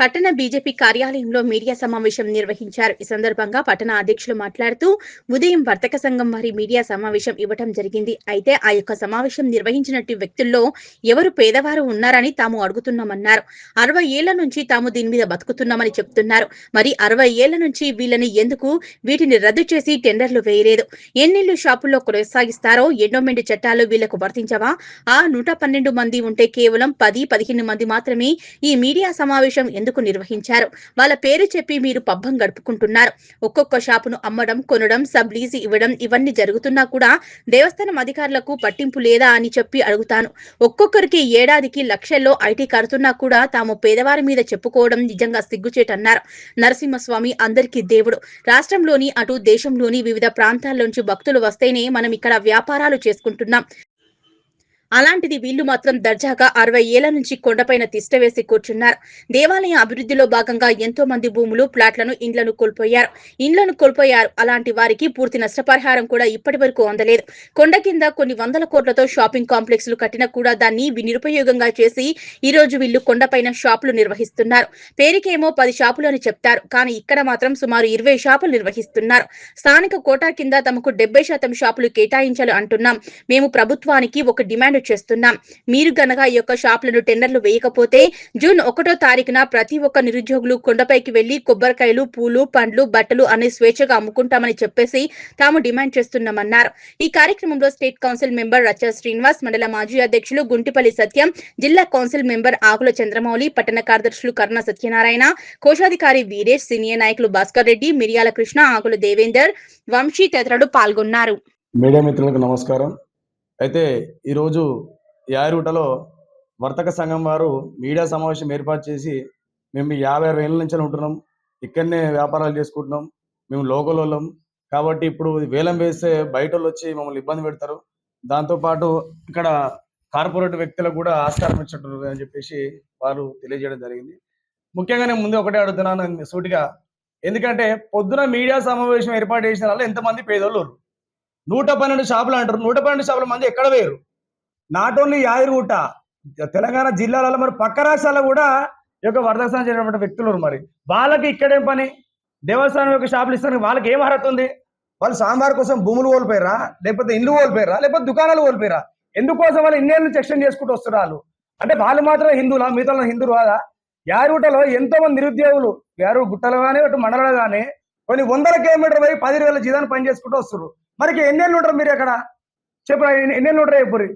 పట్టణ బీజేపీ కార్యాలయంలో మీడియా సమావేశం నిర్వహించారు. ఈ సందర్భంగా పట్టణ అధ్యక్షులు మాట్లాడుతూ ఉదయం వర్తక సంఘం వారి మీడియా సమావేశం ఇవ్వటం జరిగింది. అయితే ఆ యొక్క సమావేశం నిర్వహించినట్టు వ్యక్తుల్లో ఎవరు పేదవారు ఉన్నారని తాము అడుగుతున్నామన్నారు. 60 ఏళ్ల నుంచి తాము దీని మీద బతుకుతున్నామని చెప్తున్నారు. మరి 60 ఏళ్ల నుంచి వీళ్ళని ఎందుకు వీటిని రద్దు చేసి టెండర్లు వేయలేదు? ఎన్నిళ్లు షాపుల్లో కొనసాగిస్తారో ఎండోమెంట్ చట్టాలు వీళ్లకు వర్తించవా? ఆ 112 మంది ఉంటే కేవలం 10-15 మంది మాత్రమే ఈ మీడియా సమావేశం ఎందుకు నిర్వహించారు? వాళ్ళ పేరు చెప్పి మీరు పబ్బం గడుపుకుంటున్నారు. ఒక్కొక్క షాపును అమ్మడం, కొనడం, సబ్ లీజ్ ఇవ్వడం ఇవన్నీ జరుగుతున్నా కూడా దేవస్థానం అధికారులకు పట్టింపు లేదా అని చెప్పి అడుగుతాను. ఒక్కొక్కరికి ఏడాదికి లక్షల్లో ఐటీ కడుతున్నా కూడా తాము పేదవారి మీద చెప్పుకోవడం నిజంగా సిగ్గుచేటన్నారు. నరసింహస్వామి అందరికీ దేవుడు. రాష్ట్రంలోని అటు దేశంలోని వివిధ ప్రాంతాల్లోంచి భక్తులు వస్తేనే మనం ఇక్కడ వ్యాపారాలు చేసుకుంటున్నాం. అలాంటిది వీళ్లు మాత్రం దర్జాగా 60 ఏళ్ల నుంచి కొండపైన తిష్టవేసి కూర్చున్నారు. దేవాలయ అభివృద్ధిలో భాగంగా ఎంతో మంది భూములు, ప్లాట్లను, ఇండ్లను కోల్పోయారు. అలాంటి వారికి పూర్తి నష్టపరిహారం కూడా ఇప్పటి వరకు అందలేదు. కొండ కింద కొన్ని వందల కోట్లతో షాపింగ్ కాంప్లెక్స్లు కట్టినా కూడా దాన్ని నిరుపయోగంగా చేసి ఈ రోజు వీళ్లు కొండపైన షాపులు నిర్వహిస్తున్నారు. పేరుకేమో 10 షాపులు అని చెప్తారు, కానీ ఇక్కడ మాత్రం సుమారు 20 షాపులు నిర్వహిస్తున్నారు. స్థానిక కోటా కింద తమకు 70% షాపులు కేటాయించాలి అంటున్నాం. మేము ప్రభుత్వానికి ఒక డిమాండ్ చేస్తున్నాం. మీరు గనక ఈ యొక్క షాపులను టెండర్లు వేయకపోతే జూన్ 1వ తారీఖున ప్రతి ఒక్క నిరుద్యోగులు కొండపైకి వెళ్లి కొబ్బరికాయలు, పూలు, పండ్లు, బట్టలు అనే స్వేచ్ఛగా అమ్ముకుంటామని చెప్పేసి తాము డిమాండ్ చేస్తున్నామన్నారు. ఈ కార్యక్రమంలో స్టేట్ కౌన్సిల్ మెంబర్ రచ్చ శ్రీనివాస్, మండల మాజీ అధ్యక్షులు గుంటిపల్లి సత్యం, జిల్లా కౌన్సిల్ మెంబర్ ఆకుల చంద్రమౌళి, పట్టణ కార్యదర్శులు కర్ణ సత్యనారాయణ, కోశాధికారి వీరేష్, సీనియర్ నాయకులు భాస్కర్ రెడ్డి, మిరియాల కృష్ణ, ఆకుల దేవేందర్, వంశీ తదితరులు పాల్గొన్నారు. మీడియా మిత్రులకు నమస్కారం. అయితే ఈరోజు యారుటలో వర్తక సంఘం వారు మీడియా సమావేశం ఏర్పాటు చేసి మేము 50-60 ఏళ్ళ నుంచి ఉంటున్నాం, ఇక్కడనే వ్యాపారాలు చేసుకుంటున్నాం, మేము లోకల్ వాళ్ళం కాబట్టి ఇప్పుడు వేలం వేస్తే బయట వాళ్ళు వచ్చి మమ్మల్ని ఇబ్బంది పెడతారు, దాంతోపాటు ఇక్కడ కార్పొరేట్ వ్యక్తులకు కూడా ఆస్కారం ఇచ్చినట్టు అని చెప్పేసి వారు తెలియజేయడం జరిగింది. ముఖ్యంగా నేను ముందు ఒకటే అడుగుతున్నాను సూటిగా, ఎందుకంటే పొద్దున మీడియా సమావేశం ఏర్పాటు చేసిన వాళ్ళు ఎంతమంది పేదోళ్ళు? 112 షాపులు అంటారు. 112 షాపుల మంది ఎక్కడ వేరు? నాట్ ఓన్లీ యాదగిరిగుట్ట, తెలంగాణ జిల్లాలలో మరి పక్క రాష్ట్రాల్లో కూడా ఈ యొక్క వర్ధకం చేసినటువంటి వ్యక్తులు మరి వాళ్ళకి ఇక్కడేం పని? దేవస్థానం యొక్క షాపులు ఇస్తానికి వాళ్ళకి ఏం అర్హత ఉంది? వాళ్ళు సాంబార్ కోసం భూములు కోల్పోయారా, లేకపోతే ఇల్లు కోల్పోయారా, లేకపోతే దుకాణాలు కోల్పోయారా? ఎందుకోసం వాళ్ళు ఇన్నేళ్ళ నుంచి ఎక్స్టెండ్ చేసుకుంటూ వస్తున్నారు? అంటే వాళ్ళు మాత్రం హిందువులా, మిగతా హిందువులు కాదా? యాదగిరిగుట్టలో ఎంతో మంది నిరుద్యోగులు యాదగిరిగుట్టలో కానీ అటు మండలంలో కానీ కొన్ని 100 కిలోమీటర్లు పోయి 10,000 జీతాన్ని పని చేసుకుంటూ వస్తారు. మరి ఎన్నేళ్ళు ఉంటారు మీరు ఎక్కడ? చెప్పు, ఎన్నేళ్ళు ఉంటారు? ఎప్పుడు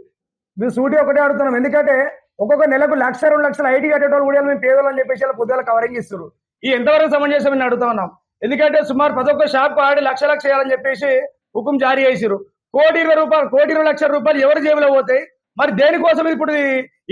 మీరు సూటి ఒకటే అడుగుతున్నాం. ఎందుకంటే ఒక్కొక్క నెలకు 1-2 లక్షలు ఐటీ కట్టేటోళ్ళు కూడా మేము పేదలు అని చెప్పేసి పొద్దుల కవరింగ్ ఇస్తారు. ఈ ఎంతవరకు సమంజసం అని అడుగుతా ఉన్నాం. ఎందుకంటే సుమారు ప్రతి ఒక్క షాప్ ఆడి లక్ష చేయాలని చెప్పేసి హుకుం జారీ చేసారు. 1,20,00,000 రూపాయలు ఎవరి జేబులో పోతాయి? మరి దేనికోసం ఇప్పుడు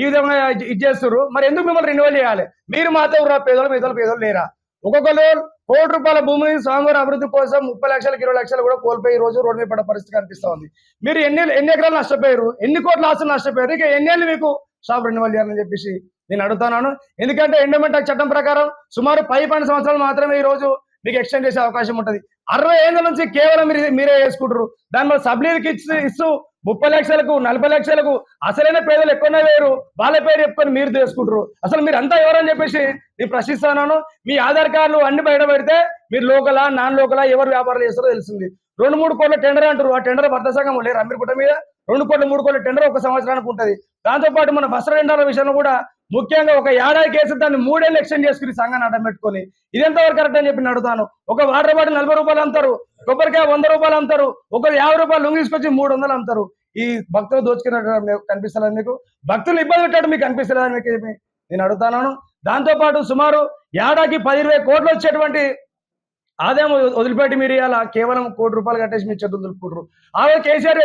ఈ విధంగా ఇది చేస్తారు? మరి ఎందుకు మిమ్మల్ని రెన్యువల్ చేయాలి? మీరు మాత్రం పేదలు లేరా? ఒక్కొక్కరు ₹1,00,00,000 భూమిని స్వామివారి అభివృద్ధి కోసం 30 లక్షలు 20 లక్షలు కూడా కోల్పోయి రోజు రోడ్డు మీద పడ్డ పరిస్థితి కనిపిస్తా ఉంది. మీరు ఎన్ని ఎకరాలు నష్టపోయారు? ఎన్ని కోట్ల ఆస్తులు నష్టపోయారు? ఇక ఎన్నేళ్ళు మీకు షాప్ రెన్యువల్ చేయాలని చెప్పేసి నేను అడుగుతున్నాను. ఎందుకంటే ఎండోమెంట్ చట్టం ప్రకారం సుమారు 12 సంవత్సరాలు మాత్రమే ఈ రోజు మీకు ఎక్స్టెండ్ చేసే అవకాశం ఉంటుంది. 60 ఏళ్ళ నుంచి కేవలం మీరే చేసుకుంటారు. దానిలో సబ్లీకి ఇస్తూ 30 లక్షలకు 40 లక్షలకు అసలైన పేదలు ఎక్కువనే వేరు, వాళ్ళ పేరు చెప్పుకొని మీరు చేసుకుంటారు. అసలు మీరు అంతా ఎవరని చెప్పేసి నేను ప్రశ్నిస్తున్నాను. మీ ఆధార్ కార్డులు అన్ని బయట పెడితే మీరు లోకలా నాన్ లోకలా ఎవరు వ్యాపారాలు చేస్తారో తెలిసింది. 2-3 కోట్ల టెండర్ అంటారు. ఆ టెండర్ వర్ధ సంఘం లేరు అమ్మిరిగుట్ట మీద 2 కోట్ల 3 కోట్ల టెండర్ ఒక సంవత్సరానికి ఉంటుంది. దాంతోపాటు మన బస్సు రెండాల విషయంలో కూడా ముఖ్యంగా ఒక ఏడాది కేసు దాన్ని 3 ఏళ్ళు ఎక్స్టెండ్ చేసుకుని సంఘాన్ని అడ్డం పెట్టుకొని ఇది ఎంతవరకు కరెక్ట్ అని చెప్పి అడుగుతాను. ఒక వాటర్ బాటిల్ 40 రూపాయలు అమ్ముతారు, కొబ్బరికాయ 100 రూపాయలు అమ్ముతారు, ఒకరు 50 రూపాయలు లొంగి తీసుకొచ్చి 300 అమ్ముతారు. ఈ భక్తులు దోచుకున్నట్టు కనిపిస్తలేదు మీకు? భక్తులు ఇబ్బంది పెట్టాడు మీకు కనిపిస్తలేదని మీకు నేను అడుగుతాను. దాంతోపాటు సుమారు ఏడాదికి 10-20 కోట్లు వచ్చేటువంటి ఆదాయం వదిలిపెట్టి మీరు ఇలా కేవలం ₹1 కోటి కట్టేసి మీరు చేతులు దులుపుకుంటారు. కేసీఆర్